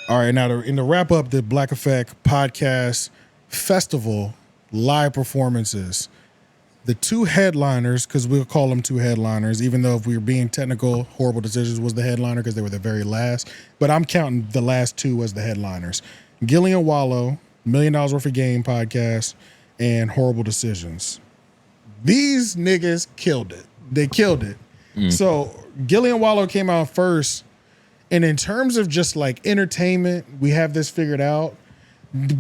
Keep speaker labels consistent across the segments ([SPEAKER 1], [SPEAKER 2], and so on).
[SPEAKER 1] All right, now in the wrap up the Black Effect podcast festival live performances, the two headliners, because we'll call them two headliners, even though if we were being technical, Whoreible Decisions was the headliner because they were the very last. But I'm counting the last two as the headliners. 𝙼𝙾𝚂𝚃, $1 Million Worth of Game podcast, and Whoreible Decisions. These niggas killed it. They killed it. So 𝙼𝙾𝚂𝚃 came out first. And in terms of just like entertainment, we have this figured out.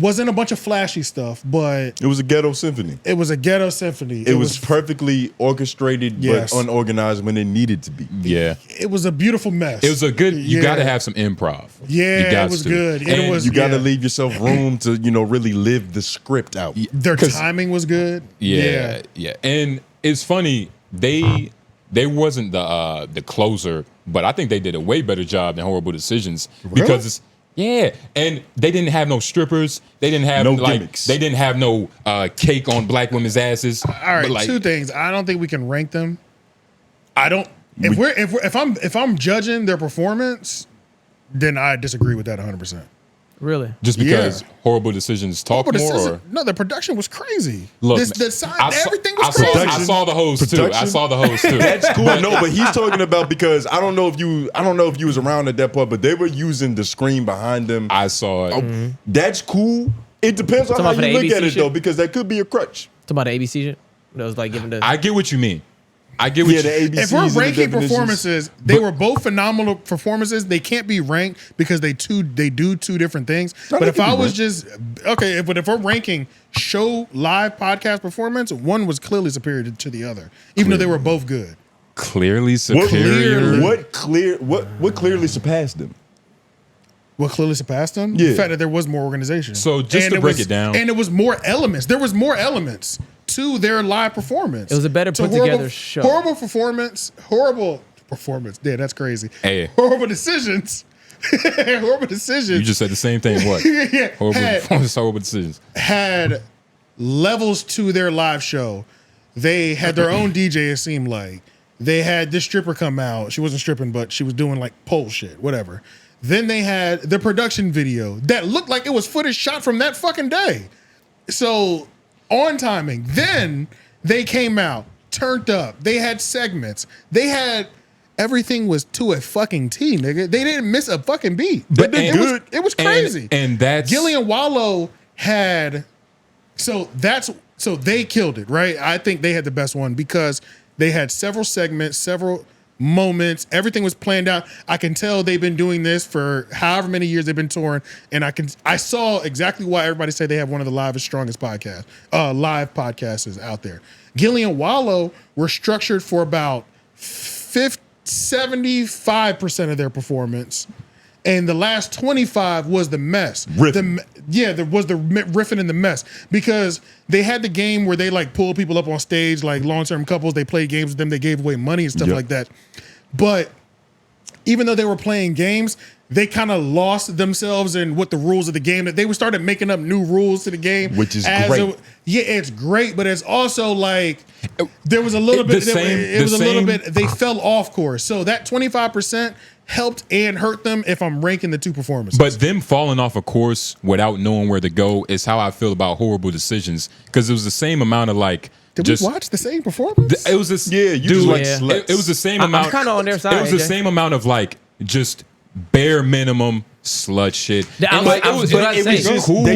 [SPEAKER 1] Wasn't a bunch of flashy stuff, but
[SPEAKER 2] it was a ghetto symphony.
[SPEAKER 1] It was a ghetto symphony.
[SPEAKER 2] It was perfectly orchestrated, but unorganized when it needed to be.
[SPEAKER 3] Yeah.
[SPEAKER 1] It was a beautiful mess.
[SPEAKER 3] It was a good, you got to have some improv.
[SPEAKER 1] Yeah, it was good.
[SPEAKER 2] And you got to leave yourself room to, really live the script out.
[SPEAKER 1] Their timing was good.
[SPEAKER 3] Yeah. And it's funny, they wasn't the closer, but I think they did a way better job than Whoreible Decisions because it's, and they didn't have no strippers. They didn't have
[SPEAKER 2] no gimmicks.
[SPEAKER 3] They didn't have no cake on black women's asses.
[SPEAKER 1] All right, two things. I don't think we can rank them. I don't. If I'm judging their performance, then I disagree with that 100%.
[SPEAKER 4] Really?
[SPEAKER 3] Just because Whoreible Decisions talk more? Or?
[SPEAKER 1] No, the production was crazy.
[SPEAKER 3] Look,
[SPEAKER 1] everything was crazy.
[SPEAKER 3] I saw the host too. I saw the host too.
[SPEAKER 2] That's cool. But he's talking about because I don't know if you was around at that point, but they were using the screen behind them.
[SPEAKER 3] I saw it.
[SPEAKER 2] That's cool. It depends on how you look at it though, because that could be a crutch.
[SPEAKER 4] Talking about the ABC shit? That was like giving the.
[SPEAKER 3] I get what you mean. I get what you mean.
[SPEAKER 1] If we're ranking performances, they were both phenomenal performances. They can't be ranked because they do two different things. But if I was just but if we're ranking show live podcast performance, one was clearly superior to the other, even though they were both good.
[SPEAKER 3] Clearly superior.
[SPEAKER 2] What clearly surpassed them?
[SPEAKER 1] What clearly surpassed them?
[SPEAKER 2] Yeah.
[SPEAKER 1] The fact that there was more organization.
[SPEAKER 3] So just to break it down,
[SPEAKER 1] and it was more elements. There was more elements to their live performance.
[SPEAKER 4] It was a better put together show.
[SPEAKER 1] Whoreible performance. Yeah, that's crazy.
[SPEAKER 3] Hey.
[SPEAKER 1] Whoreible Decisions. Whoreible Decisions.
[SPEAKER 3] You just said the same thing. What? Whoreible Decisions
[SPEAKER 1] had levels to their live show. They had their own DJ. It seemed like they had this stripper come out. She wasn't stripping, but she was doing like pole shit, whatever. Then they had the production video that looked like it was footage shot from that fucking day. So on timing. Then they came out, turned up. They had segments. They had everything was to a fucking T, nigga. They didn't miss a fucking beat.
[SPEAKER 3] But
[SPEAKER 1] it was crazy.
[SPEAKER 3] And that's
[SPEAKER 1] 𝙼𝙾𝚂𝚃 had so they killed it, right? I think they had the best one because they had several segments, several moments. Everything was planned out. I can tell they've been doing this for however many years they've been touring, and I saw exactly why everybody said they have one of the livest, strongest podcasts, live podcasters out there. 𝙼𝙾𝚂𝚃 were structured for about 75% of their performance, and the last 25 was the mess. There was the riffing and the mess because they had the game where they like pull people up on stage, like long-term couples. They played games with them. They gave away money and stuff like that. But even though they were playing games, they kind of lost themselves in what the rules of the game. That they started making up new rules to the game,
[SPEAKER 2] which is great.
[SPEAKER 1] It's great, but it's also like there was a little bit. They fell off course. So that 25% helped and hurt them if I'm ranking the two performances.
[SPEAKER 3] But them falling off a course without knowing where to go is how I feel about Whoreible Decisions, because it was the same amount of like.
[SPEAKER 1] Did we watch the same performance?
[SPEAKER 3] It was this.
[SPEAKER 2] Yeah, you just like sluts.
[SPEAKER 3] It was the same amount.
[SPEAKER 4] I'm kind of on their side.
[SPEAKER 3] It was the same amount of like just bare minimum slut shit.
[SPEAKER 2] They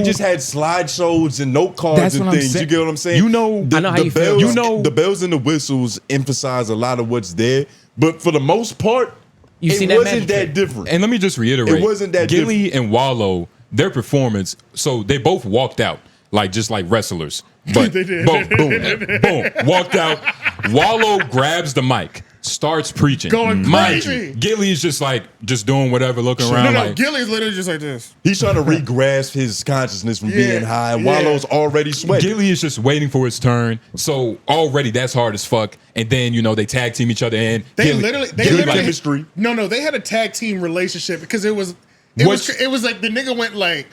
[SPEAKER 2] just had slideshows and note cards and things. You get what I'm saying?
[SPEAKER 4] I know how you feel.
[SPEAKER 2] The bells and the whistles emphasize a lot of what's there, but for the most part, it wasn't that different.
[SPEAKER 3] And let me just reiterate,
[SPEAKER 2] it wasn't that different.
[SPEAKER 3] 𝙼𝙾𝚂𝚃 and Wallow, their performance, so they both walked out just like wrestlers. But
[SPEAKER 1] they did.
[SPEAKER 3] Boom, walked out. Wallow grabs the mic, starts preaching.
[SPEAKER 1] Going
[SPEAKER 3] Mind
[SPEAKER 1] crazy.
[SPEAKER 3] you, 𝙼𝚃's just like doing whatever, looking around.
[SPEAKER 1] No, 𝙼𝚃's literally just like this.
[SPEAKER 2] He's trying to re-grasp his consciousness from being high. Wallow's already sweating.
[SPEAKER 3] 𝙼𝚃 is just waiting for his turn. So already that's hard as fuck. And then they tag team each other in.
[SPEAKER 1] They literally
[SPEAKER 2] chemistry.
[SPEAKER 1] No, they had a tag team relationship because it was like the nigga went like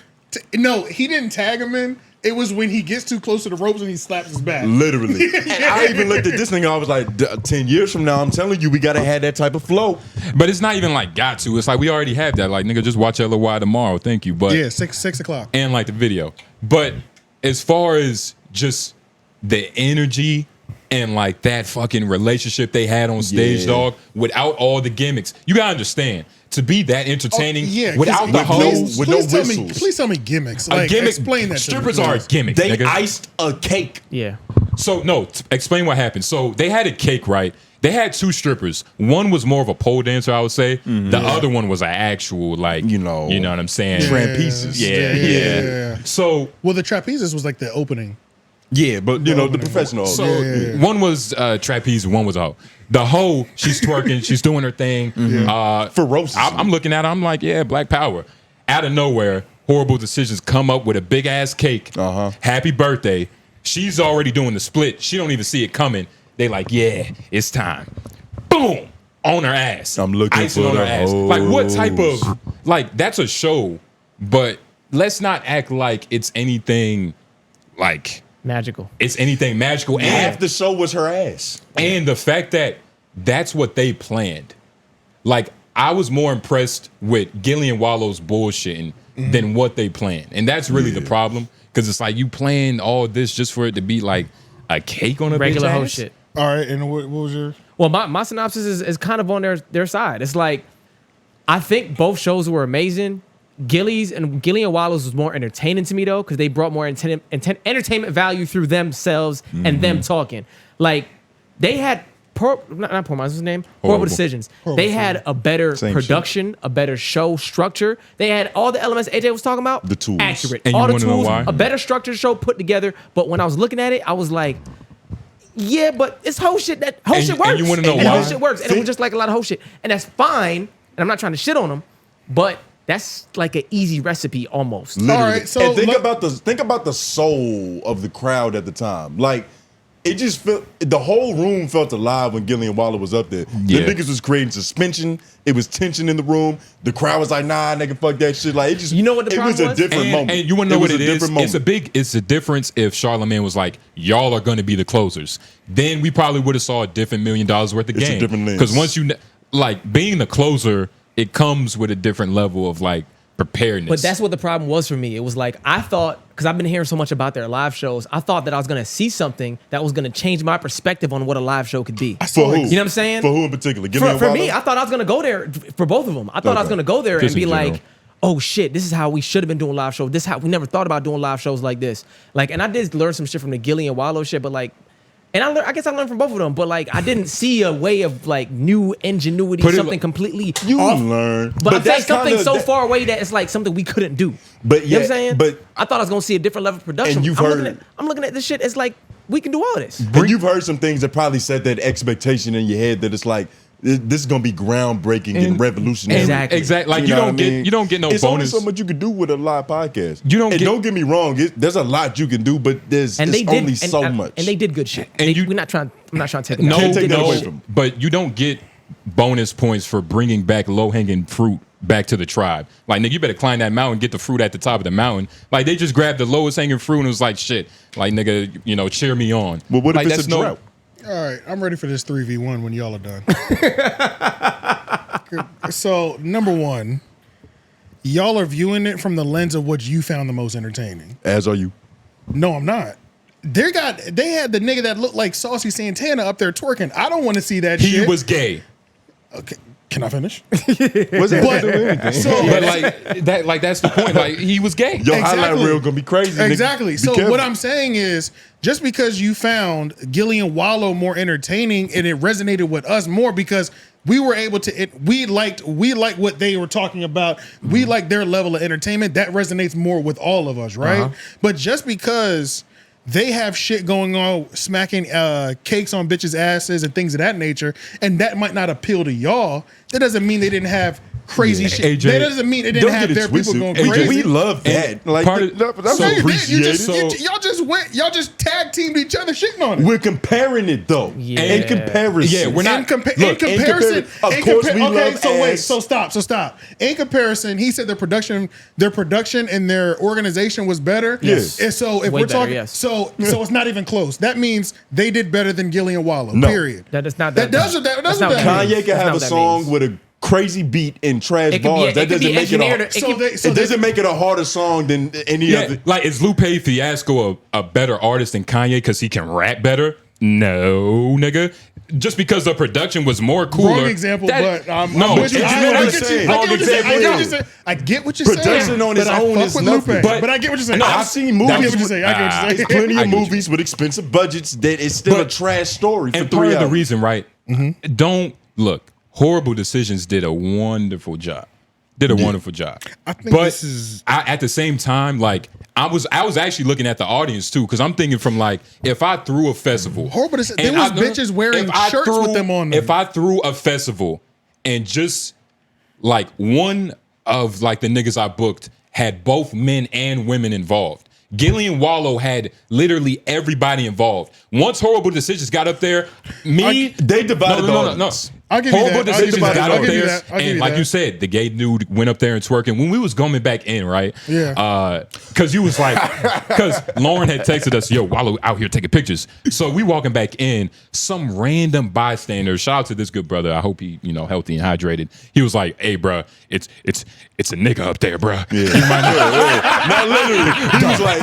[SPEAKER 1] no, he didn't tag him in. It was when he gets too close to the ropes and he slaps his back.
[SPEAKER 2] Literally. And I even looked at this thing. I was like, 10 years from now, I'm telling you, we gotta have that type of flow.
[SPEAKER 3] But it's not even like got to. It's like we already have that. Like nigga, just watch LOY tomorrow. Thank you. But
[SPEAKER 1] Yeah, 6 o'clock.
[SPEAKER 3] and like the video. But as far as just the energy and like that fucking relationship they had on stage, dog, without all the gimmicks, you gotta understand. To be that entertaining without the hoes,
[SPEAKER 2] with no whistles.
[SPEAKER 1] Please tell me gimmicks.
[SPEAKER 3] a
[SPEAKER 1] Like,
[SPEAKER 3] gimmick.
[SPEAKER 1] explain that.
[SPEAKER 3] Strippers
[SPEAKER 1] to me,
[SPEAKER 3] are a
[SPEAKER 1] please.
[SPEAKER 3] gimmick.
[SPEAKER 2] They
[SPEAKER 3] nigga.
[SPEAKER 2] iced a cake.
[SPEAKER 4] Yeah.
[SPEAKER 3] So no, explain what happened. So they had a cake, right? They had two strippers. One was more of a pole dancer, I would say. The other one was an actual, like, you know what I'm saying?
[SPEAKER 2] Trapezes.
[SPEAKER 3] Yeah. So,
[SPEAKER 1] Well, the trapezes was like the opening.
[SPEAKER 2] Yeah, but you know, the professional.
[SPEAKER 3] so one was trapeze, one was a hoe. The hoe, she's twerking, she's doing her thing.
[SPEAKER 2] Ferocious.
[SPEAKER 3] I'm looking at her, I'm like, yeah, black power. Out of nowhere, Horrible Decisions come up with a big ass cake. Happy birthday. She's already doing the split. She don't even see it coming. They like, yeah, it's time. Boom, on her ass.
[SPEAKER 2] I'm looking
[SPEAKER 3] Icing
[SPEAKER 2] for
[SPEAKER 3] on her
[SPEAKER 2] the
[SPEAKER 3] ass. Like, what type of, like, that's a show, but let's not act like it's anything, like,
[SPEAKER 4] Magical.
[SPEAKER 3] it's anything magical.
[SPEAKER 2] half the show was her ass.
[SPEAKER 3] And the fact that that's what they planned. Like, I was more impressed with Gillian Wallow's bullshitting than what they planned. And that's really the problem. Because it's like you planned all this just for it to be like a cake on a
[SPEAKER 4] Regular
[SPEAKER 3] bitch
[SPEAKER 4] hoe
[SPEAKER 3] ass?
[SPEAKER 4] shit.
[SPEAKER 1] All right, and what was your?
[SPEAKER 4] Well, my synopsis is kind of on their side. It's like, I think both shows were amazing. Gillian Wallow's was more entertaining to me though, because they brought more entertainment value through themselves and them talking. Like they had not poor what's his name? Horrible Decisions. They had a better production, a better show structure. They had all the elements AJ was talking about.
[SPEAKER 2] The tools.
[SPEAKER 4] Accurate.
[SPEAKER 3] And
[SPEAKER 4] all
[SPEAKER 3] you
[SPEAKER 4] the
[SPEAKER 3] wanna know
[SPEAKER 4] tools,
[SPEAKER 3] why?
[SPEAKER 4] a better structured show put together. But when I was looking at it, I was like, yeah, but it's whole shit. That whole
[SPEAKER 3] And
[SPEAKER 4] shit
[SPEAKER 3] you- and
[SPEAKER 4] works.
[SPEAKER 3] you wanna know
[SPEAKER 4] And
[SPEAKER 3] why?
[SPEAKER 4] whole shit works. And it was just like a lot of whole shit. And that's fine. And I'm not trying to shit on them, but that's like an easy recipe almost.
[SPEAKER 2] Literally.
[SPEAKER 1] All right, so
[SPEAKER 2] and think
[SPEAKER 1] look-
[SPEAKER 2] about the soul of the crowd at the time. Like it just felt the whole room felt alive when Gillian Wallow was up there.
[SPEAKER 3] Yeah.
[SPEAKER 2] The niggas was creating suspension. It was tension in the room. The crowd was like, nah, nigga, fuck that shit. Like it just
[SPEAKER 4] You know what the
[SPEAKER 2] it was
[SPEAKER 4] problem
[SPEAKER 2] a
[SPEAKER 4] was?
[SPEAKER 2] different moment.
[SPEAKER 3] And you want to know
[SPEAKER 2] was
[SPEAKER 3] what it
[SPEAKER 2] a
[SPEAKER 3] is?
[SPEAKER 2] different moment.
[SPEAKER 3] It's a difference if Charlamagne was like, y'all are going to be the closers. Then we probably would have saw a different $1 million worth of
[SPEAKER 2] It's a
[SPEAKER 3] game.
[SPEAKER 2] different lens.
[SPEAKER 3] Because once like being the closer, it comes with a different level of like preparedness.
[SPEAKER 4] But that's what the problem was for me. It was like, I thought, because I've been hearing so much about their live shows, I thought that I was going to see something that was going to change my perspective on what a live show could be.
[SPEAKER 2] For who?
[SPEAKER 4] You know what I'm saying?
[SPEAKER 2] For who in particular?
[SPEAKER 4] For me, I thought I was going to go there for both of them. I thought I was going to go there
[SPEAKER 3] Just
[SPEAKER 4] and be
[SPEAKER 3] in general.
[SPEAKER 4] like, oh shit, this is how we should have been doing live shows. This is how we never thought about doing live shows like this. Like, and I did learn some shit from the Gillian Wallow shit, but like, and I guess I learned from both of them, but like, I didn't see a way of like new ingenuity,
[SPEAKER 3] Put it
[SPEAKER 4] something
[SPEAKER 3] like-
[SPEAKER 4] completely
[SPEAKER 2] You
[SPEAKER 4] off.
[SPEAKER 2] learn.
[SPEAKER 4] But I'm saying
[SPEAKER 2] that's
[SPEAKER 4] something
[SPEAKER 2] kinda-
[SPEAKER 4] so far away that it's like something we couldn't do.
[SPEAKER 2] But
[SPEAKER 4] You know what
[SPEAKER 2] yeah,
[SPEAKER 4] I'm saying?
[SPEAKER 2] but-
[SPEAKER 4] I thought I was gonna see a different level of production.
[SPEAKER 2] And you've
[SPEAKER 4] I'm
[SPEAKER 2] heard-
[SPEAKER 4] looking at this shit as like we can do all this.
[SPEAKER 2] And you've heard some things that probably set that expectation in your head that it's like this is gonna be groundbreaking and revolutionary.
[SPEAKER 4] Exactly.
[SPEAKER 3] Like
[SPEAKER 2] You know what I
[SPEAKER 3] you don't get no
[SPEAKER 2] it's
[SPEAKER 3] bonus.
[SPEAKER 2] only so much you can do with a live podcast.
[SPEAKER 3] You don't
[SPEAKER 2] and
[SPEAKER 3] get-
[SPEAKER 2] don't get me wrong. There's a lot you can do, but there's
[SPEAKER 4] And they did
[SPEAKER 2] only so much.
[SPEAKER 4] And they did good shit.
[SPEAKER 3] And
[SPEAKER 4] I'm not trying to take it
[SPEAKER 3] No,
[SPEAKER 4] down.
[SPEAKER 2] Can't
[SPEAKER 4] They
[SPEAKER 2] take
[SPEAKER 4] did
[SPEAKER 2] that
[SPEAKER 4] good
[SPEAKER 2] away
[SPEAKER 4] shit.
[SPEAKER 2] from them.
[SPEAKER 3] But you don't get bonus points for bringing back low-hanging fruit back to the tribe. Like, nigga, you better climb that mountain, get the fruit at the top of the mountain. Like, they just grabbed the lowest hanging fruit and was like, shit, like, nigga, cheer me on.
[SPEAKER 2] Well, what if
[SPEAKER 3] like,
[SPEAKER 2] it's
[SPEAKER 3] that's
[SPEAKER 2] a drought?
[SPEAKER 1] All right, I'm ready for this 3v1 when y'all are done. So, number one, y'all are viewing it from the lens of what you found the most entertaining.
[SPEAKER 2] As are you.
[SPEAKER 1] No, I'm not. They had the nigga that looked like Saucy Santana up there twerking. I don't want to see that
[SPEAKER 3] He
[SPEAKER 1] shit.
[SPEAKER 3] was gay.
[SPEAKER 1] Okay, can I finish?
[SPEAKER 2] What's that?
[SPEAKER 1] So,
[SPEAKER 3] But that's the point. Like, he was gay.
[SPEAKER 2] Your highlight
[SPEAKER 1] Exactly.
[SPEAKER 2] reel gonna be crazy. nigga.
[SPEAKER 1] Exactly.
[SPEAKER 2] Be
[SPEAKER 1] So
[SPEAKER 2] careful.
[SPEAKER 1] what I'm saying is, just because you found Gillian Wallow more entertaining and it resonated with us more because we were able to, we liked what they were talking about. We liked their level of entertainment. That resonates more with all of us, right? But just because they have shit going on, smacking cakes on bitches' asses and things of that nature, and that might not appeal to y'all, that doesn't mean they didn't have crazy shit.
[SPEAKER 3] AJ,
[SPEAKER 1] That doesn't mean it didn't
[SPEAKER 2] Don't
[SPEAKER 1] have
[SPEAKER 2] get it
[SPEAKER 1] their people
[SPEAKER 2] twisted.
[SPEAKER 1] going
[SPEAKER 2] AJ,
[SPEAKER 1] crazy.
[SPEAKER 2] we love that. Like,
[SPEAKER 3] part of-
[SPEAKER 2] that's
[SPEAKER 3] so-
[SPEAKER 2] appreciated.
[SPEAKER 1] Y'all just tag teamed each other shitting on it.
[SPEAKER 2] We're comparing it though.
[SPEAKER 4] Yeah.
[SPEAKER 2] In comparison.
[SPEAKER 3] Yeah, we're not-
[SPEAKER 1] In comparison.
[SPEAKER 2] Of course, we
[SPEAKER 1] okay,
[SPEAKER 2] love
[SPEAKER 1] so wait,
[SPEAKER 2] ass.
[SPEAKER 1] so stop. In comparison, he said their production and their organization was better.
[SPEAKER 2] Yes.
[SPEAKER 1] And so if
[SPEAKER 4] Way
[SPEAKER 1] we're
[SPEAKER 4] better,
[SPEAKER 1] talking,
[SPEAKER 4] yes.
[SPEAKER 1] so it's not even close. That means they did better than Gillian Wallow.
[SPEAKER 2] No.
[SPEAKER 1] Period.
[SPEAKER 4] That's not
[SPEAKER 1] That doesn't.
[SPEAKER 4] that's
[SPEAKER 1] Doesn't
[SPEAKER 4] not what
[SPEAKER 1] that
[SPEAKER 4] that
[SPEAKER 1] mean?
[SPEAKER 2] Kanye
[SPEAKER 4] means.
[SPEAKER 2] can
[SPEAKER 4] That's
[SPEAKER 2] have
[SPEAKER 4] not
[SPEAKER 2] a
[SPEAKER 4] what that
[SPEAKER 2] song
[SPEAKER 4] means.
[SPEAKER 2] with a crazy beat and trash
[SPEAKER 4] It could be-
[SPEAKER 2] bars.
[SPEAKER 4] it
[SPEAKER 2] That
[SPEAKER 4] could be
[SPEAKER 2] doesn't make it
[SPEAKER 4] engineered.
[SPEAKER 2] a.
[SPEAKER 4] It
[SPEAKER 1] So
[SPEAKER 4] could-
[SPEAKER 1] they- so
[SPEAKER 2] It
[SPEAKER 1] they-
[SPEAKER 2] doesn't make it a harder song than any
[SPEAKER 3] Yeah,
[SPEAKER 2] other.
[SPEAKER 3] like is Lupe Fiasco a better artist than Kanye because he can rap better? No, nigga. Just because the production was more cooler.
[SPEAKER 1] Wrong example,
[SPEAKER 3] that-
[SPEAKER 1] but I'm
[SPEAKER 3] no,
[SPEAKER 1] with you.
[SPEAKER 3] it's
[SPEAKER 1] I
[SPEAKER 3] what I'm
[SPEAKER 1] get you.
[SPEAKER 3] saying.
[SPEAKER 1] I
[SPEAKER 3] Wrong
[SPEAKER 1] get what you're saying.
[SPEAKER 3] example.
[SPEAKER 1] I get what you're saying. I get what you're saying.
[SPEAKER 2] Production on its
[SPEAKER 1] but I
[SPEAKER 2] own
[SPEAKER 1] fuck
[SPEAKER 2] is
[SPEAKER 1] with
[SPEAKER 2] nothing.
[SPEAKER 1] Lupe. But I get what you're saying.
[SPEAKER 2] And I've seen movies.
[SPEAKER 1] I get what you're saying. I get what you're
[SPEAKER 2] There's
[SPEAKER 1] saying.
[SPEAKER 2] plenty
[SPEAKER 3] I
[SPEAKER 2] of
[SPEAKER 3] get what you
[SPEAKER 2] movies with expensive budgets that it's still a
[SPEAKER 3] But-
[SPEAKER 2] trash story for
[SPEAKER 3] And
[SPEAKER 2] 3
[SPEAKER 3] part of the
[SPEAKER 2] hours.
[SPEAKER 3] reason, right? Don't look. Horrible Decisions did a wonderful job. Did a wonderful job.
[SPEAKER 1] I think
[SPEAKER 3] but
[SPEAKER 1] this is-
[SPEAKER 3] at the same time, like I was actually looking at the audience too, because I'm thinking from like if I threw a festival,
[SPEAKER 1] Horrible Decisions-
[SPEAKER 3] and
[SPEAKER 1] there was
[SPEAKER 3] I-
[SPEAKER 1] bitches wearing
[SPEAKER 3] if I
[SPEAKER 1] shirts with them on them.
[SPEAKER 3] If I threw a festival and just like one of like the niggas I booked had both men and women involved. Gillian Wallow had literally everybody involved. Once Horrible Decisions got up there,
[SPEAKER 2] They divided the
[SPEAKER 3] no.
[SPEAKER 2] audience.
[SPEAKER 1] I'll give you
[SPEAKER 3] Horrible
[SPEAKER 1] that. I'll give
[SPEAKER 3] Decisions
[SPEAKER 1] you that.
[SPEAKER 3] got
[SPEAKER 1] I'll
[SPEAKER 3] up
[SPEAKER 1] give you
[SPEAKER 3] there,
[SPEAKER 1] that. I'll give
[SPEAKER 3] and
[SPEAKER 1] you
[SPEAKER 3] like
[SPEAKER 1] that.
[SPEAKER 3] you said, the gay dude went up there and twerking. When we was coming back in, right?
[SPEAKER 1] Yeah.
[SPEAKER 3] Because you was like, because Lauren had texted us, "Yo, Wallow out here taking pictures." So we walking back in, some random bystander. Shout out to this good brother. I hope he, healthy and hydrated. He was like, "Hey, bro, it's a nigga up there, bro."
[SPEAKER 2] Yeah. Not literally. He was like,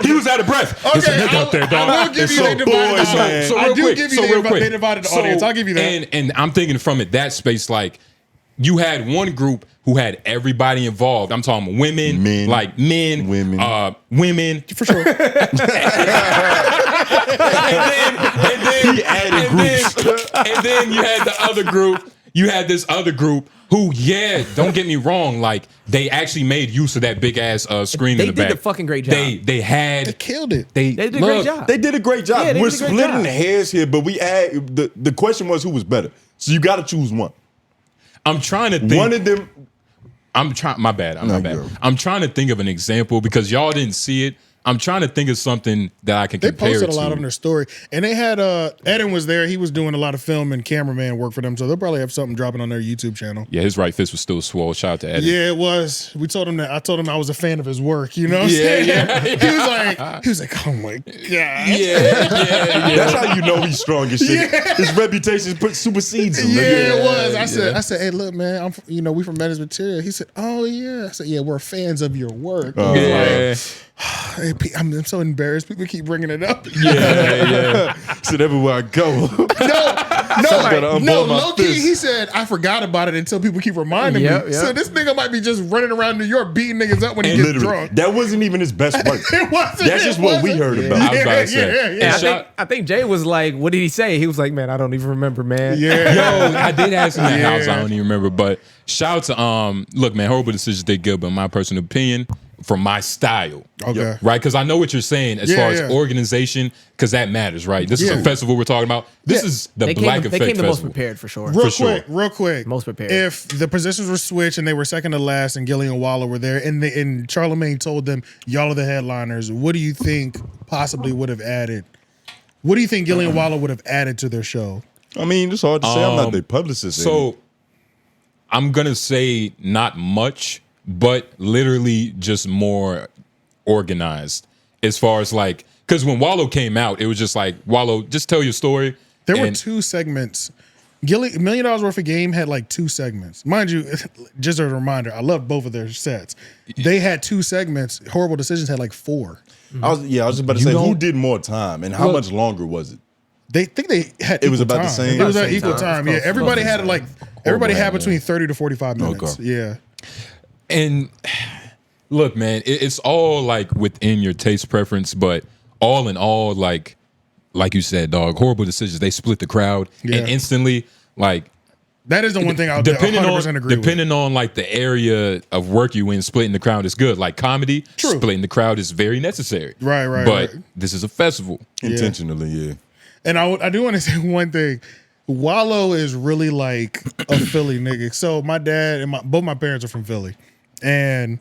[SPEAKER 3] He was out of breath. It's a
[SPEAKER 1] Okay,
[SPEAKER 3] nigga up there, dog.
[SPEAKER 1] I will give
[SPEAKER 3] It's
[SPEAKER 1] you
[SPEAKER 3] so
[SPEAKER 1] they divided the
[SPEAKER 2] boy, man.
[SPEAKER 1] audience.
[SPEAKER 3] So
[SPEAKER 1] I
[SPEAKER 3] real
[SPEAKER 1] do
[SPEAKER 3] quick,
[SPEAKER 1] give you
[SPEAKER 3] so
[SPEAKER 1] they
[SPEAKER 3] real quick.
[SPEAKER 1] they divided the audience. I'll give you that.
[SPEAKER 3] And I'm thinking from it that space, like you had one group who had everybody involved. I'm talking women,
[SPEAKER 2] Men,
[SPEAKER 3] women, women.
[SPEAKER 1] For sure.
[SPEAKER 3] And then you had the other group. You had this other group who, don't get me wrong, like they actually made use of that big ass screen
[SPEAKER 4] They
[SPEAKER 3] in the back.
[SPEAKER 4] did a fucking great job.
[SPEAKER 3] They had
[SPEAKER 1] They killed it.
[SPEAKER 3] They
[SPEAKER 4] They did a great job.
[SPEAKER 2] they did a great job.
[SPEAKER 4] Yeah, they
[SPEAKER 2] We're
[SPEAKER 4] did a great
[SPEAKER 2] splitting
[SPEAKER 4] job.
[SPEAKER 2] hairs here, but the question was who was better. So you got to choose one.
[SPEAKER 3] I'm trying to think.
[SPEAKER 2] One of them.
[SPEAKER 3] I'm trying. My bad.
[SPEAKER 2] No,
[SPEAKER 3] My bad.
[SPEAKER 2] you're-
[SPEAKER 3] I'm trying to think of an example because y'all didn't see it. I'm trying to think of something that I can
[SPEAKER 1] They
[SPEAKER 3] compare
[SPEAKER 1] posted
[SPEAKER 3] it
[SPEAKER 1] a lot
[SPEAKER 3] to.
[SPEAKER 1] on their story, and they had Eden was there. He was doing a lot of film and cameraman work for them, so they'll probably have something dropping on their YouTube channel.
[SPEAKER 3] Yeah, his right fist was still swole. Shout out to Eddie.
[SPEAKER 1] Yeah, it was. We told him that. I told him I was a fan of his work. You know what I'm
[SPEAKER 3] Yeah,
[SPEAKER 1] saying?
[SPEAKER 3] yeah.
[SPEAKER 1] He was like, oh my god.
[SPEAKER 3] Yeah.
[SPEAKER 2] That's how you know he's strong as shit. His reputation supersedes him.
[SPEAKER 1] Yeah,
[SPEAKER 2] nigga.
[SPEAKER 1] it was. I
[SPEAKER 3] yeah.
[SPEAKER 1] said, hey, look, man, we from Menace Material. He said, oh yeah. I said, yeah, we're fans of your work. I was
[SPEAKER 3] Yeah.
[SPEAKER 1] like, hey, I'm so embarrassed. People keep bringing it up.
[SPEAKER 3] Yeah.
[SPEAKER 2] Said everywhere I go.
[SPEAKER 1] No,
[SPEAKER 2] unball my
[SPEAKER 1] low key,
[SPEAKER 2] fist.
[SPEAKER 1] he said, I forgot about it until people keep reminding
[SPEAKER 4] Yep,
[SPEAKER 1] me.
[SPEAKER 4] yep.
[SPEAKER 1] So this nigga might be just running around New York beating niggas up when he gets
[SPEAKER 2] Literally,
[SPEAKER 1] drunk.
[SPEAKER 2] that wasn't even his best work.
[SPEAKER 1] It wasn't.
[SPEAKER 2] That's just what we heard about.
[SPEAKER 3] I was about to say.
[SPEAKER 1] Yeah.
[SPEAKER 3] And
[SPEAKER 4] And
[SPEAKER 3] shout-
[SPEAKER 4] I think Jay was like, what did he say? He was like, man, I don't even remember, man.
[SPEAKER 1] Yeah.
[SPEAKER 3] Yo, I did ask him that
[SPEAKER 1] Yeah.
[SPEAKER 3] house. I don't even remember. But shout out to look, man, Horrible Decisions did good, but in my personal opinion, for my style.
[SPEAKER 1] Okay.
[SPEAKER 3] Right? Because I know what you're saying as
[SPEAKER 1] Yeah,
[SPEAKER 3] far as
[SPEAKER 1] yeah.
[SPEAKER 3] organization, because that matters, right? This is
[SPEAKER 1] Yeah.
[SPEAKER 3] a festival we're talking about. This
[SPEAKER 1] Yeah.
[SPEAKER 3] is the
[SPEAKER 4] They
[SPEAKER 3] Black
[SPEAKER 4] came,
[SPEAKER 3] Effect
[SPEAKER 4] they came the most
[SPEAKER 3] Festival.
[SPEAKER 4] prepared for sure.
[SPEAKER 1] Real quick.
[SPEAKER 4] Most prepared.
[SPEAKER 1] If the positions were switched and they were second to last and Gillian Wallow were there and Charlemagne told them, y'all are the headliners, what do you think possibly would have added? What do you think Gillian Wallow would have added to their show?
[SPEAKER 2] I mean, it's hard to say. I'm not their publicist.
[SPEAKER 3] So I'm gonna say not much, but literally just more organized as far as like, because when Wallow came out, it was just like, Wallow, just tell your story.
[SPEAKER 1] There were
[SPEAKER 3] And-
[SPEAKER 1] 2 segments. $1 million worth of game had like 2 segments. Mind you, just a reminder, I love both of their sets. They had 2 segments. Horrible Decisions had like 4.
[SPEAKER 2] I was just about to
[SPEAKER 3] You
[SPEAKER 2] say who
[SPEAKER 3] don't-
[SPEAKER 2] did more time and how
[SPEAKER 3] Look-
[SPEAKER 2] much longer was it?
[SPEAKER 1] They think they had
[SPEAKER 2] It was
[SPEAKER 1] equal
[SPEAKER 2] about the
[SPEAKER 1] time.
[SPEAKER 2] same?
[SPEAKER 1] It was
[SPEAKER 4] About
[SPEAKER 1] at
[SPEAKER 4] the
[SPEAKER 1] equal
[SPEAKER 4] same
[SPEAKER 1] time.
[SPEAKER 4] time.
[SPEAKER 1] Yeah, everybody had like everybody had
[SPEAKER 2] man,
[SPEAKER 1] between
[SPEAKER 2] yeah.
[SPEAKER 1] 30 to 45 minutes.
[SPEAKER 2] Okay.
[SPEAKER 1] Yeah.
[SPEAKER 3] And look, man, it's all like within your taste preference, but all in all, like you said, dog, Horrible Decisions, they split the crowd
[SPEAKER 1] Yeah.
[SPEAKER 3] and instantly, like,
[SPEAKER 1] That is the one thing I'll 100% agree with.
[SPEAKER 3] depending on like the area of work you in, splitting the crowd is good. Like comedy,
[SPEAKER 1] True.
[SPEAKER 3] splitting the crowd is very necessary.
[SPEAKER 1] Right,
[SPEAKER 3] But
[SPEAKER 1] right.
[SPEAKER 3] this is a festival.
[SPEAKER 2] Intentionally, yeah.
[SPEAKER 1] And I do want to say one thing. Wallow is really like a Philly nigga. So my dad and both my parents are from Philly, and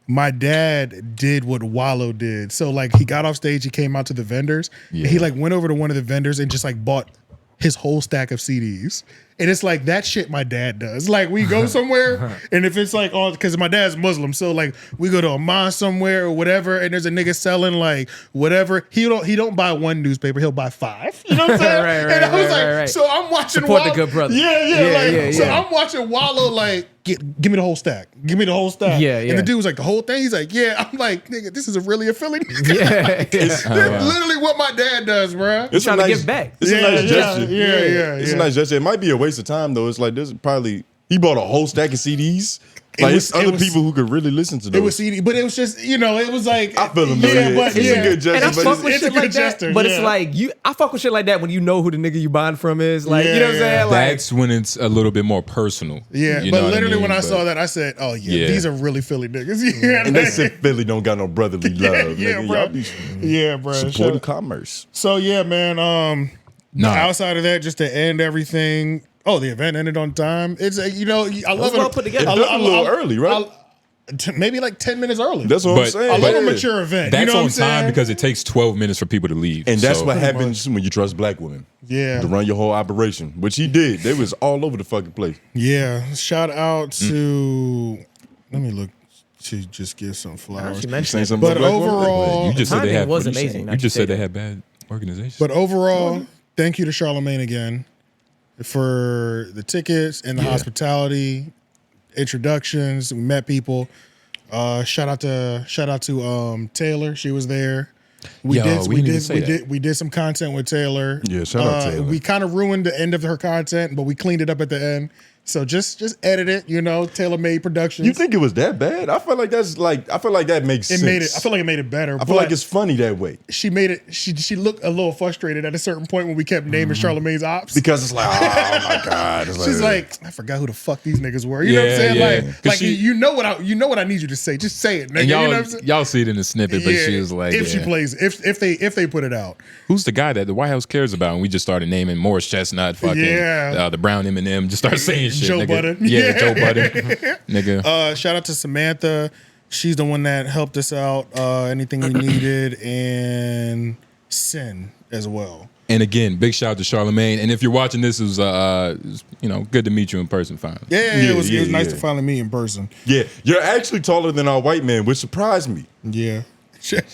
[SPEAKER 1] my dad did what Wallow did. So like he got off stage, he came out to the vendors, and he like went over to one of the vendors and just like bought his whole stack of CDs. And it's like that shit my dad does. Like we go somewhere and if it's like because my dad's Muslim, so like we go to a mosque somewhere or whatever, and there's a nigga selling like whatever. He don't buy one newspaper, he'll buy 5. You know what I'm saying?
[SPEAKER 4] Right,
[SPEAKER 1] and I was like,
[SPEAKER 4] right.
[SPEAKER 1] so I'm watching
[SPEAKER 4] Support
[SPEAKER 1] Wallow.
[SPEAKER 4] the good brother.
[SPEAKER 1] Yeah. So I'm watching Wallow like give me the whole stack. Give me the whole stack.
[SPEAKER 4] Yeah.
[SPEAKER 1] And the dude was like, the whole thing? He's like, yeah. I'm like, nigga, this is really a Philly nigga.
[SPEAKER 4] Yeah.
[SPEAKER 1] This literally what my dad does, bro.
[SPEAKER 2] It's
[SPEAKER 4] trying to give back.
[SPEAKER 2] It's a nice gesture.
[SPEAKER 1] Yeah.
[SPEAKER 2] It's a nice gesture. It might be a waste of time though. It's like this is probably he bought a whole stack of CDs. Like it's other people who could really listen to those.
[SPEAKER 1] It was CD, but it was just it was like
[SPEAKER 2] I feel him though.
[SPEAKER 1] Yeah, but
[SPEAKER 2] it's a good gesture.
[SPEAKER 4] And I
[SPEAKER 2] but
[SPEAKER 4] fuck with
[SPEAKER 1] it's a
[SPEAKER 4] shit
[SPEAKER 1] good
[SPEAKER 4] like that.
[SPEAKER 1] gesture,
[SPEAKER 4] But
[SPEAKER 1] yeah.
[SPEAKER 4] it's like I fuck with shit like that when you know who the nigga you buying from is. Like, you know what I'm saying? Like,
[SPEAKER 3] That's when it's a little bit more personal.
[SPEAKER 1] yeah,
[SPEAKER 3] You
[SPEAKER 1] but
[SPEAKER 3] know what
[SPEAKER 1] literally
[SPEAKER 3] I mean?
[SPEAKER 1] when I
[SPEAKER 3] But-
[SPEAKER 1] saw that, I said, "Oh yeah,
[SPEAKER 3] Yeah.
[SPEAKER 1] these are really Philly niggas." Yeah,
[SPEAKER 2] and they said Philly don't got no brotherly love.
[SPEAKER 1] yeah,
[SPEAKER 2] nigga.
[SPEAKER 1] bro.
[SPEAKER 2] Y'all be
[SPEAKER 1] Yeah, bro.
[SPEAKER 2] supporting commerce.
[SPEAKER 1] So yeah, man.
[SPEAKER 3] Nah.
[SPEAKER 1] Outside of that, just to end everything. Oh, the event ended on time. It's I love it.
[SPEAKER 4] well put together.
[SPEAKER 2] It does a little early, right?
[SPEAKER 1] Maybe like 10 minutes early.
[SPEAKER 2] That's what I'm
[SPEAKER 3] But-
[SPEAKER 2] saying.
[SPEAKER 1] I love a
[SPEAKER 2] Yeah.
[SPEAKER 1] mature event.
[SPEAKER 3] That's
[SPEAKER 1] you know what
[SPEAKER 3] on
[SPEAKER 1] I'm saying?
[SPEAKER 3] time because it takes 12 minutes for people to leave.
[SPEAKER 2] And that's
[SPEAKER 3] So-
[SPEAKER 2] what happens when you trust black women.
[SPEAKER 1] Yeah.
[SPEAKER 2] To run your whole operation, which he did. They was all over the fucking place.
[SPEAKER 1] Yeah. Shout out to. Let me look to just give some flowers.
[SPEAKER 4] She
[SPEAKER 2] Saying
[SPEAKER 4] mentioned it.
[SPEAKER 2] something
[SPEAKER 1] But
[SPEAKER 2] about black women?
[SPEAKER 1] overall,
[SPEAKER 3] You just said they
[SPEAKER 4] timing
[SPEAKER 3] had
[SPEAKER 4] was
[SPEAKER 3] what you
[SPEAKER 4] amazing,
[SPEAKER 3] said?
[SPEAKER 4] not
[SPEAKER 3] You
[SPEAKER 4] to
[SPEAKER 3] just
[SPEAKER 4] say
[SPEAKER 3] said they
[SPEAKER 4] that.
[SPEAKER 3] had bad organization.
[SPEAKER 1] But overall, thank you to Charlemagne again for the tickets and the hospitality, introductions. We met people. Shout out to Taylor. She was there. We
[SPEAKER 3] Yo, we didn't even say that.
[SPEAKER 1] did some content with Taylor.
[SPEAKER 2] Yeah, shout out Taylor.
[SPEAKER 1] We kind of ruined the end of her content, but we cleaned it up at the end. So just edit it, Tailor Made Productions.
[SPEAKER 2] You think it was that bad? I feel like that makes sense.
[SPEAKER 1] I feel like it made it better.
[SPEAKER 2] I feel like it's funny that way.
[SPEAKER 1] she made it. She looked a little frustrated at a certain point when we kept naming Charlemagne's ops.
[SPEAKER 2] Because it's like, oh my God. It's
[SPEAKER 1] She's like, I forgot who the fuck these niggas were. You know what I'm saying?
[SPEAKER 3] Yeah.
[SPEAKER 1] Like
[SPEAKER 3] 'Cause
[SPEAKER 1] you know what I need you to say. Just say it, nigga.
[SPEAKER 3] And
[SPEAKER 1] you know what
[SPEAKER 3] y'all,
[SPEAKER 1] I'm saying?
[SPEAKER 3] y'all see it in the snippet, but she was like,
[SPEAKER 1] if she
[SPEAKER 3] yeah.
[SPEAKER 1] plays, if they put it out.
[SPEAKER 3] Who's the guy that the White House cares about? And we just started naming Morris Chestnut, fucking the brown M&M, just start saying shit.
[SPEAKER 1] Joe
[SPEAKER 3] nigga.
[SPEAKER 1] Budden.
[SPEAKER 3] Yeah, Joe Budden. Nigga.
[SPEAKER 1] Shout out to Samantha. She's the one that helped us out. Anything we needed, and Sin as well.
[SPEAKER 3] And again, big shout out to Charlemagne. And if you're watching this, it was good to meet you in person finally.
[SPEAKER 1] Yeah, it was nice
[SPEAKER 2] yeah.
[SPEAKER 1] to finally meet in person.
[SPEAKER 2] Yeah, you're actually taller than our white man, which surprised me.
[SPEAKER 1] Yeah.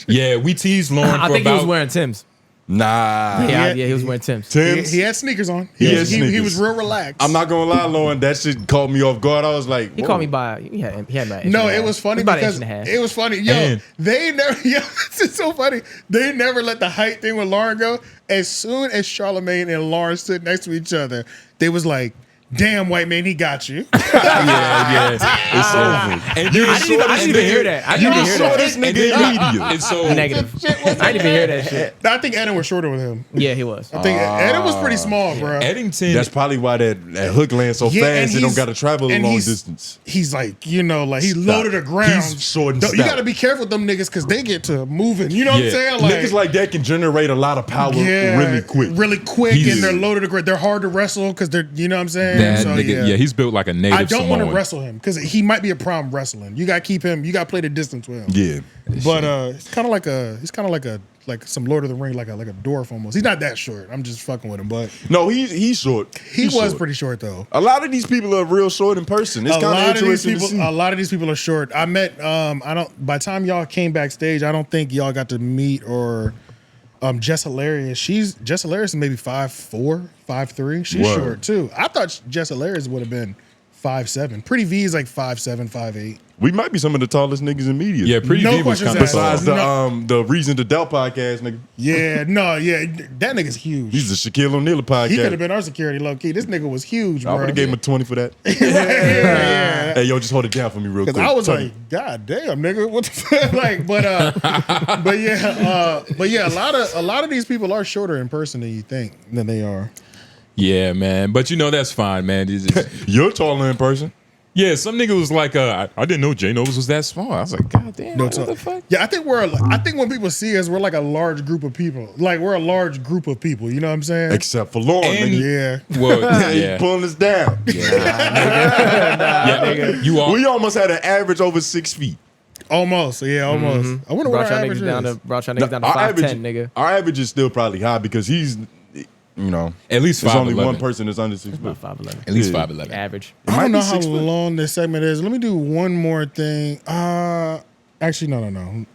[SPEAKER 3] Yeah, we teased Lauren
[SPEAKER 4] I
[SPEAKER 3] for
[SPEAKER 4] think
[SPEAKER 3] about
[SPEAKER 4] he was wearing Tim's.
[SPEAKER 2] Nah.
[SPEAKER 4] Yeah, he was wearing Tim's.
[SPEAKER 2] Tim's?
[SPEAKER 1] He had sneakers on.
[SPEAKER 2] He had
[SPEAKER 1] He
[SPEAKER 2] sneakers.
[SPEAKER 1] was real relaxed.
[SPEAKER 2] I'm not gonna lie, Lauren, that shit caught me off guard. I was like,
[SPEAKER 4] He
[SPEAKER 2] whoa.
[SPEAKER 4] called me by. He had about an inch
[SPEAKER 1] No,
[SPEAKER 4] and a
[SPEAKER 1] it
[SPEAKER 4] half.
[SPEAKER 1] was funny
[SPEAKER 4] About an
[SPEAKER 1] because
[SPEAKER 4] inch and a half.
[SPEAKER 1] it was funny. Yo,
[SPEAKER 3] And-
[SPEAKER 1] they never. Yo, this is so funny. They never let the height thing with Lauren go. As soon as Charlemagne and Lauren stood next to each other, they was like, "Damn, white man, he got you."
[SPEAKER 3] yeah. It's over. And you
[SPEAKER 4] I didn't even hear that. I didn't even hear
[SPEAKER 2] saw
[SPEAKER 4] that.
[SPEAKER 2] this nigga
[SPEAKER 3] And then-
[SPEAKER 2] immediately.
[SPEAKER 3] And so
[SPEAKER 4] Negative. I didn't even hear that shit.
[SPEAKER 1] I think Eden was shorter with him.
[SPEAKER 4] Yeah, he was.
[SPEAKER 1] I think Eden was pretty small, bro.
[SPEAKER 3] Eddington.
[SPEAKER 2] That's probably why that hook lands so
[SPEAKER 1] Yeah, and
[SPEAKER 2] fast. They don't
[SPEAKER 1] he's-
[SPEAKER 2] got to travel a
[SPEAKER 1] and
[SPEAKER 2] long
[SPEAKER 1] he's-
[SPEAKER 2] distance.
[SPEAKER 1] He's like, he's low to the ground.
[SPEAKER 2] He's short and
[SPEAKER 1] You
[SPEAKER 2] stout.
[SPEAKER 1] got to be careful with them niggas because they get to moving. You know what I'm
[SPEAKER 3] Yeah.
[SPEAKER 1] saying?
[SPEAKER 2] Niggas like that can generate a lot of power really quick.
[SPEAKER 1] Really quick,
[SPEAKER 3] He's-
[SPEAKER 1] and they're low to the ground. They're hard to wrestle because they're, you know what I'm saying?
[SPEAKER 3] that
[SPEAKER 1] So,
[SPEAKER 3] nigga, yeah, he's built like a native
[SPEAKER 1] I don't want to
[SPEAKER 3] Samoan.
[SPEAKER 1] wrestle him because he might be a problem wrestling. You got to keep him. You got to play the distance with him.
[SPEAKER 2] Yeah.
[SPEAKER 1] But it's kind of like some Lord of the Ring, like a dwarf almost. He's not that short. I'm just fucking with him, but
[SPEAKER 2] No, he's short.
[SPEAKER 1] he
[SPEAKER 2] He's
[SPEAKER 1] was
[SPEAKER 2] short.
[SPEAKER 1] pretty short though.
[SPEAKER 2] A lot of these people are real short in person. It's kind of interesting to see.
[SPEAKER 1] A lot of these people are short. I met. By the time y'all came backstage, I don't think y'all got to meet or. Jess Hilarious. Jess Hilarious is maybe 5'4", 5'3". She's
[SPEAKER 2] Word.
[SPEAKER 1] short too. I thought Jess Hilarious would have been 5'7". Pretty V is like 5'7", 5'8".
[SPEAKER 2] We might be some of the tallest niggas in media.
[SPEAKER 3] Yeah, Pretty
[SPEAKER 1] No
[SPEAKER 3] V was
[SPEAKER 1] questions
[SPEAKER 3] kind of
[SPEAKER 1] asked.
[SPEAKER 2] Besides
[SPEAKER 3] tall.
[SPEAKER 2] the Reason to Doubt podcast, nigga.
[SPEAKER 1] Yeah, that nigga's huge.
[SPEAKER 2] He's the Shaquille O'Neal podcast.
[SPEAKER 1] He could have been our security low key. This nigga was huge,
[SPEAKER 2] I
[SPEAKER 1] bro.
[SPEAKER 2] would have gave him a 20 for that.
[SPEAKER 1] yeah.
[SPEAKER 2] Hey, yo, just hold it down for me real quick.
[SPEAKER 1] Because I was
[SPEAKER 2] Tell me.
[SPEAKER 1] like, God damn, nigga, what the fuck? Like, but yeah, a lot of these people are shorter in person than you think than they are.
[SPEAKER 3] Yeah, man. But that's fine, man.
[SPEAKER 2] You're taller in person.
[SPEAKER 3] Yeah, some nigga was like, I didn't know J Nobles was that small. I was like, God damn,
[SPEAKER 1] No,
[SPEAKER 3] what
[SPEAKER 1] so-
[SPEAKER 3] the fuck?
[SPEAKER 1] Yeah, I think when people see us, we're like a large group of people. Like we're a large group of people. You know what I'm saying?
[SPEAKER 2] Except for Lauren,
[SPEAKER 3] And-
[SPEAKER 2] nigga.
[SPEAKER 1] Yeah.
[SPEAKER 3] Well,
[SPEAKER 2] He's
[SPEAKER 3] yeah.
[SPEAKER 2] pulling us down.
[SPEAKER 3] Yeah, you are.
[SPEAKER 2] We almost had an average over 6 feet.
[SPEAKER 1] Almost. Yeah, almost. I wonder what
[SPEAKER 4] Brought
[SPEAKER 1] our
[SPEAKER 4] y'all
[SPEAKER 1] average
[SPEAKER 4] niggas down
[SPEAKER 1] is.
[SPEAKER 4] to brought y'all niggas down to
[SPEAKER 2] Our
[SPEAKER 4] 5'10", nigga.
[SPEAKER 2] Our average is still probably high because he's, you know,
[SPEAKER 3] At least
[SPEAKER 2] there's only
[SPEAKER 3] 5'11".
[SPEAKER 2] one person that's under 6 foot.
[SPEAKER 4] About 5'11".
[SPEAKER 3] At least
[SPEAKER 2] Yeah.
[SPEAKER 3] 5'11".
[SPEAKER 4] Average.
[SPEAKER 1] I
[SPEAKER 2] might
[SPEAKER 1] don't
[SPEAKER 2] be
[SPEAKER 1] know how
[SPEAKER 2] 6 foot.
[SPEAKER 1] long this segment is. Let me do one more thing. Actually, no.